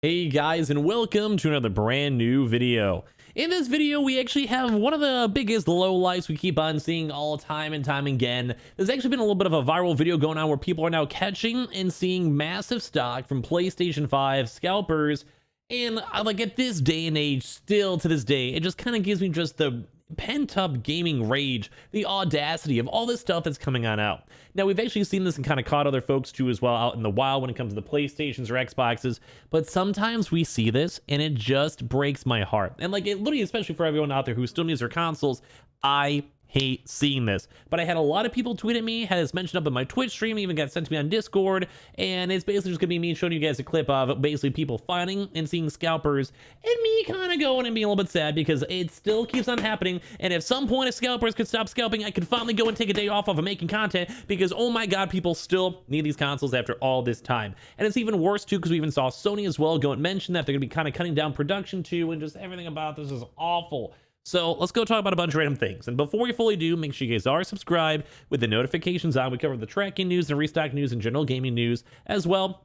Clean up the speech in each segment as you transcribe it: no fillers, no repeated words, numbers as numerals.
Hey guys, and welcome to another brand new video. In this video, we actually have one of the biggest lowlights we keep on seeing all time and time again. There's actually been a little bit of a viral video going on where people are now catching and seeing massive stock from PlayStation 5 scalpers. And like at this day and age, still to this day, it just kind of gives me just the pent-up gaming rage, the audacity of all this stuff that's coming on out. Now, we've actually seen this and kind of caught other folks too as well out in the wild when it comes to the PlayStations or Xboxes, but sometimes we see this and it just breaks my heart. And like it literally, especially for everyone out there who still needs their consoles, I hate seeing this. But I had a lot of people tweet at me, had this mentioned up in my Twitch stream, even got sent to me on Discord, and it's basically just gonna be me showing you guys a clip of basically people finding and seeing scalpers, and me kind of going and being a little bit sad because it still keeps on happening. And if some point if scalpers could stop scalping, I could finally go and take a day off of making content, because oh my god, people still need these consoles after all this time. And it's even worse too, because we even saw Sony as well go and mention that they're gonna be kind of cutting down production too, and just everything about this is awful. So let's go talk about a bunch of random things. And before we fully do, make sure you guys are subscribed with the notifications on. We cover the tracking news and restock news and general gaming news as well.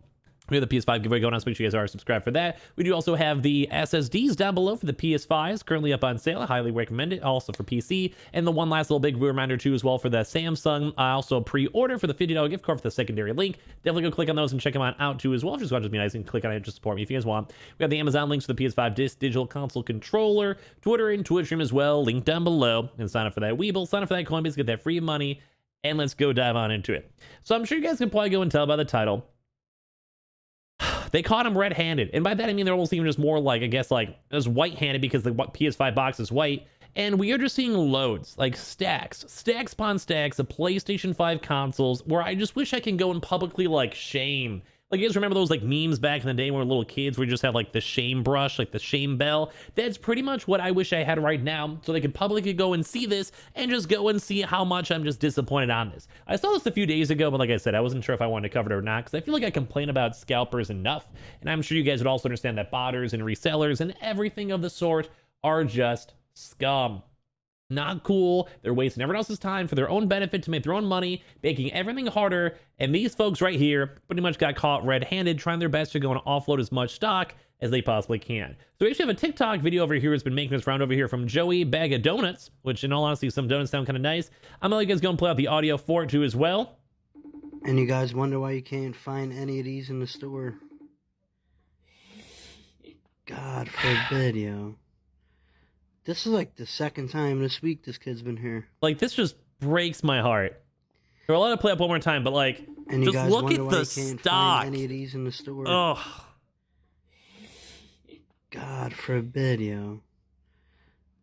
We have the PS5 giveaway going on, so make sure you guys are subscribed for that. We do also have the SSDs down below for the PS5s, currently up on sale. I highly recommend it, also for PC. And the one last little big reminder too as well for the Samsung. I also pre-order for the $50 gift card for the secondary link. Definitely go click on those and check them out too as well. Just go just be nice and click on it to support me if you guys want. We have the Amazon links for the PS5 Digital Console Controller, Twitter and Twitch stream as well, link down below. And sign up for that Weeble, sign up for that Coinbase, get that free money, and let's go dive on into it. So I'm sure you guys can probably go and tell by the title. They caught him red-handed, and by that I mean they're almost even just more like, I guess, like as white-handed because the PS5 box is white. And we are just seeing loads, like stacks upon stacks of PlayStation 5 consoles, where I just wish I can go and publicly like shame. Like, you guys remember those like memes back in the day when we were little kids where you just had like the shame brush, like the shame bell? That's pretty much what I wish I had right now, so they could publicly go and see this and just go and see how much I'm just disappointed on this. I saw this a few days ago, but like I said, I wasn't sure if I wanted to cover it or not, because I feel like I complain about scalpers enough, and I'm sure you guys would also understand that botters and resellers and everything of the sort are just scum. Not cool. They're wasting everyone else's time for their own benefit to make their own money, making everything harder. And these folks right here pretty much got caught red-handed, trying their best to go and offload as much stock as they possibly can. So we actually have a TikTok video over here that's been making this round over here from Joey Bag of Donuts, which in all honesty, some donuts sound kind of nice. I'm gonna let you guys go and play out the audio for it too as well. And you guys wonder why you can't find any of these in the store? God forbid, yo. This is like the second time this week this kid's been here. Like, this just breaks my heart. We're allowed to play up one more time, but like, and you just guys look wonder at why the you can't stock. Find any of these in the store? Oh, God forbid, yo.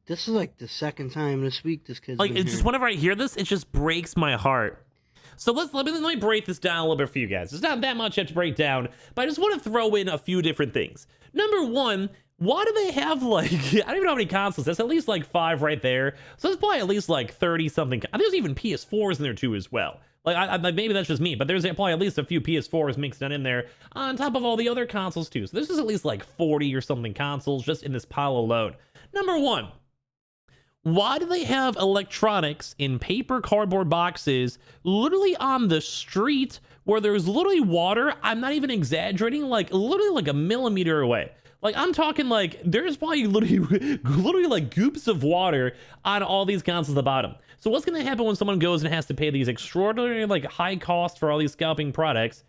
This is like the second time this week this kid's like been it's here. just whenever I hear this, it just breaks my heart. So let me break this down a little bit for you guys. It's not that much I have to break down, but I just want to throw in a few different things. Number one, why do they have like, I don't even know how many consoles. That's at least like 5 right there. So that's probably at least like 30 something. There's even PS4s in there too as well. Like, maybe that's just me, but there's probably at least a few PS4s mixed in there on top of all the other consoles too. So this is at least like 40 or something consoles just in this pile alone. Number one, why do they have electronics in paper cardboard boxes literally on the street where there's literally water? I'm not even exaggerating, like literally like a millimeter away. Like, I'm talking like there's probably literally like goops of water on all these consoles at the bottom. So what's going to happen when someone goes and has to pay these extraordinary like high costs for all these scalping products,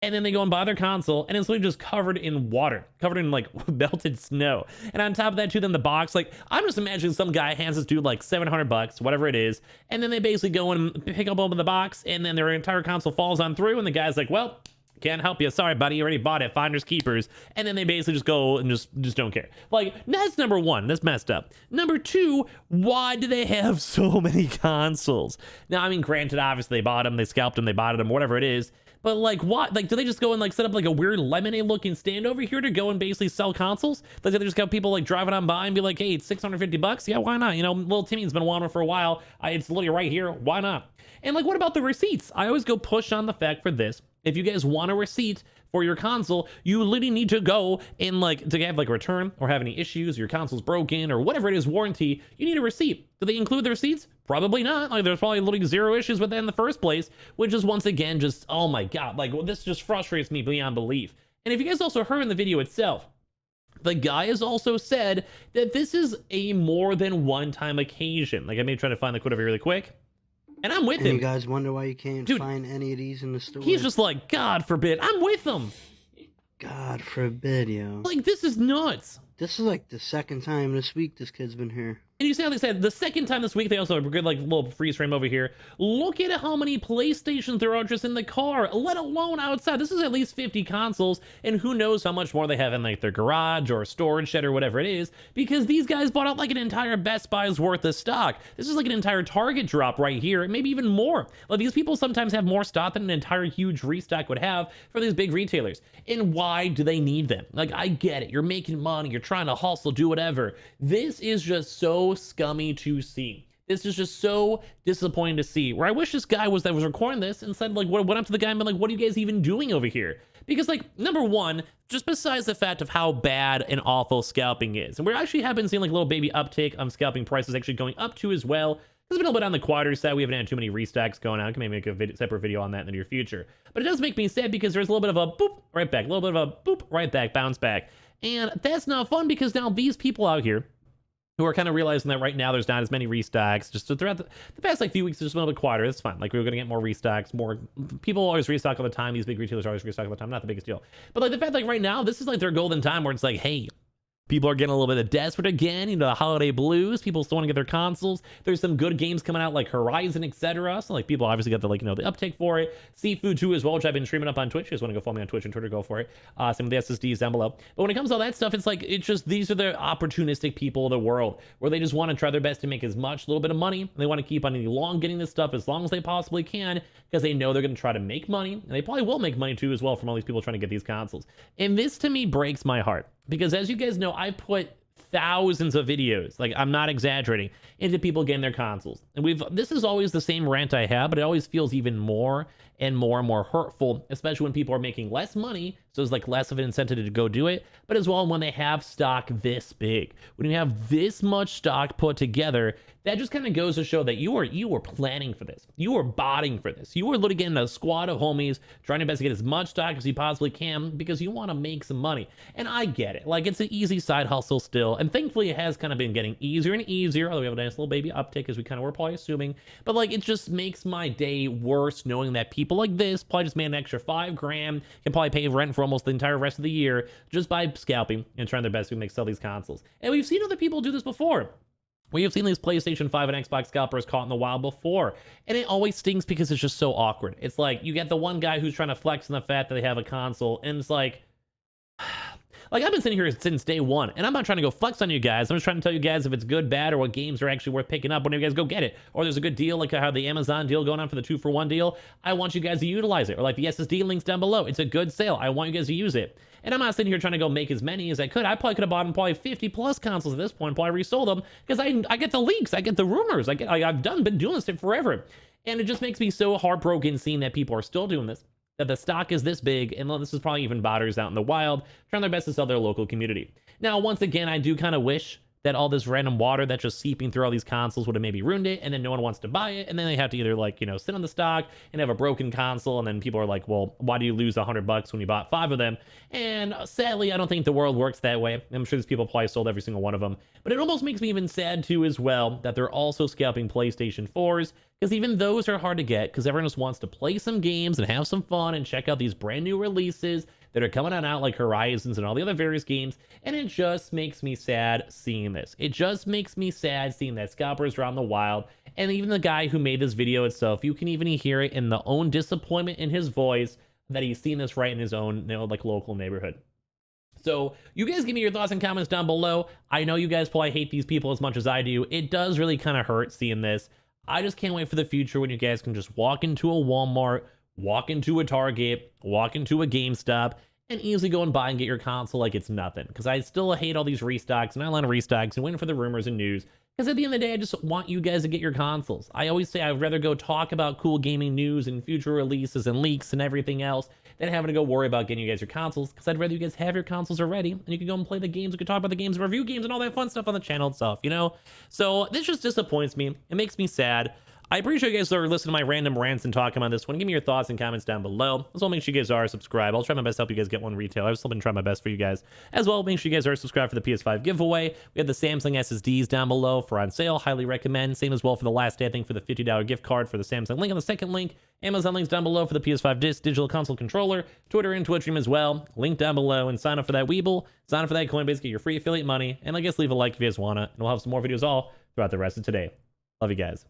and then they go and buy their console and it's literally just covered in water, covered in like melted snow? And on top of that too, then the box, like I'm just imagining some guy hands this dude like $700, whatever it is, and then they basically go and pick up open the box, and then their entire console falls on through, and the guy's like, well, can't help you, sorry buddy, you already bought it, finders keepers. And then they basically just go and just don't care. Like, that's number one. That's messed up. Number two, why do they have so many consoles? Now, I mean, granted, obviously they bought them, they scalped them, they bought them, whatever it is, but like, what? Like, do they just go and like set up like a weird lemonade looking stand over here to go and basically sell consoles? Like, they just got people like driving on by and be like, hey, it's $650, yeah, why not? You know, little Timmy's been wanting for a while, it's literally right here, why not? And like, what about the receipts? I always go push on the fact for this. If you guys want a receipt for your console, you literally need to go and like to have like a return or have any issues, your console's broken or whatever it is, warranty, you need a receipt. Do they include the receipts? Probably not. Like, there's probably literally 0 issues with that in the first place, which is once again just, oh my god, like, well, this just frustrates me beyond belief. And if you guys also heard in the video itself, the guy has also said that this is a more than one-time occasion. Like, I may try to find the quote over here really quick. And I'm with And him. you guys wonder why you can't Dude, find any of these in the store? He's just like, God forbid. I'm with him. God forbid, yo. Like, this is nuts. This is like the second time this week this kid's been here. And you see how they said the second time this week, they also have a good, like, little freeze frame over here. Look at how many PlayStations there are just in the car, let alone outside. This is at least 50 consoles, and who knows how much more they have in, like, their garage or storage shed or whatever it is, because these guys bought out, like, an entire Best Buy's worth of stock. This is like an entire Target drop right here, and maybe even more. Like, these people sometimes have more stock than an entire huge restock would have for these big retailers. And why do they need them? Like, I get it. You're making money. You're trying to hustle, do whatever. This is just so scummy to see. This is just so disappointing to see, where I wish this guy that was recording this and said, like, what went up to the guy and been like, what are you guys even doing over here? Because, like, number one, just besides the fact of how bad and awful scalping is, and we actually have been seeing like a little baby uptick on scalping prices actually going up too as well. It's been a little bit on the quieter side. We haven't had too many restocks going on. I can maybe make a separate video on that in the near future. But it does make me sad because there's a little bit of a boop right back, a little bit of a boop right back, bounce back. And that's not fun because now these people out here who are kind of realizing that right now there's not as many restocks. Just throughout the past like few weeks, it's just a little bit quieter. It's fine. Like, we're going to get more restocks, more people always restock all the time. These big retailers always restock all the time. Not the biggest deal. But like the fact like right now, this is like their golden time where it's like, hey, people are getting a little bit desperate again, you know, the holiday blues. People still want to get their consoles. There's some good games coming out like Horizon, etc. So like people obviously got the, like, you know, the uptake for it. Seafood 2 as well, which I've been streaming up on Twitch. Just want to go follow me on Twitch and Twitter, go for it. Some of the SSDs down below. But when it comes to all that stuff, it's like, it's just, these are the opportunistic people of the world where they just want to try their best to make as much, little bit of money. And they want to keep on getting this stuff as long as they possibly can because they know they're going to try to make money. And they probably will make money too as well from all these people trying to get these consoles. And this to me breaks my heart because, as you guys know, I put thousands of videos, like, I'm not exaggerating, into people getting their consoles. And this is always the same rant I have, but it always feels even more and more hurtful, especially when people are making less money, so it's like less of an incentive to go do it, but as well when they have stock this big. When you have this much stock put together, that just kind of goes to show that you were planning for this. You were botting for this. You were literally getting a squad of homies trying your best to get as much stock as you possibly can because you want to make some money. And I get it. Like, it's an easy side hustle still, and thankfully it has kind of been getting easier and easier, although we have a nice little baby uptick as we kind of were probably assuming. But like, it just makes my day worse knowing that people like this probably just made an extra $5 grand, can probably pay rent for almost the entire rest of the year just by scalping and trying their best to sell these consoles. And we've seen other people do this before. We have seen these PlayStation 5 and Xbox scalpers caught in the wild before, and it always stings because it's just so awkward. It's like, you get the one guy who's trying to flex on the fact that they have a console, and it's like, I've been sitting here since day one, and I'm not trying to go flex on you guys. I'm just trying to tell you guys if it's good, bad, or what games are actually worth picking up when you guys go get it. Or there's a good deal, like how the Amazon deal going on for the 2-for-1 deal. I want you guys to utilize it. Or like the SSD links down below. It's a good sale. I want you guys to use it. And I'm not sitting here trying to go make as many as I could. I probably could have bought probably 50 plus consoles at this point, probably resold them, because I get the leaks, I get the rumors, I've been doing this forever. And it just makes me so heartbroken seeing that people are still doing this, that the stock is this big, and this is probably even botters out in the wild, trying their best to sell their local community. Now, once again, I do kind of wish that all this random water that's just seeping through all these consoles would have maybe ruined it, and then no one wants to buy it, and then they have to either, like, you know, sit on the stock and have a broken console, and then people are like, well, why do you lose $100 when you bought 5 of them? And sadly, I don't think the world works that way. I'm sure these people probably sold every single one of them, but it almost makes me even sad too as well that they're also scalping PlayStation 4s, because even those are hard to get because everyone just wants to play some games and have some fun and check out these brand new releases that are coming out like Horizons and all the other various games, and it just makes me sad seeing this. It just makes me sad seeing that scalpers are out in the wild, and even the guy who made this video itself, you can even hear it in the own disappointment in his voice that he's seen this right in his own, you know, like local neighborhood. So you guys give me your thoughts and comments down below. I know you guys probably hate these people as much as I do. It does really kind of hurt seeing this. I just can't wait for the future when you guys can just walk into a Walmart, walk into a Target, walk into a GameStop, and easily go and buy and get your console like it's nothing. Because I still hate all these restocks, and I line of restocks and waiting for the rumors and news. Because at the end of the day, I just want you guys to get your consoles. I always say I'd rather go talk about cool gaming news and future releases and leaks and everything else than having to go worry about getting you guys your consoles. Because I'd rather you guys have your consoles already, and you can go and play the games. We can talk about the games, review games, and all that fun stuff on the channel itself, you know? So this just disappoints me. It makes me sad. I appreciate you guys that are listening to my random rants and talking on this one. Give me your thoughts and comments down below. As well, make sure you guys are subscribed. I'll try my best to help you guys get one retail. I've still been trying my best for you guys. As well, make sure you guys are subscribed for the PS5 giveaway. We have the Samsung SSDs down below for on sale. Highly recommend. Same as well for the last day, I think, for the $50 gift card for the Samsung. Link on the second link. Amazon links down below for the PS5 digital console controller. Twitter and Twitch stream as well. Link down below. And sign up for that Weeble. Sign up for that Coinbase. Get your free affiliate money. And I guess leave a like if you guys want to. And we'll have some more videos all throughout the rest of today. Love you guys.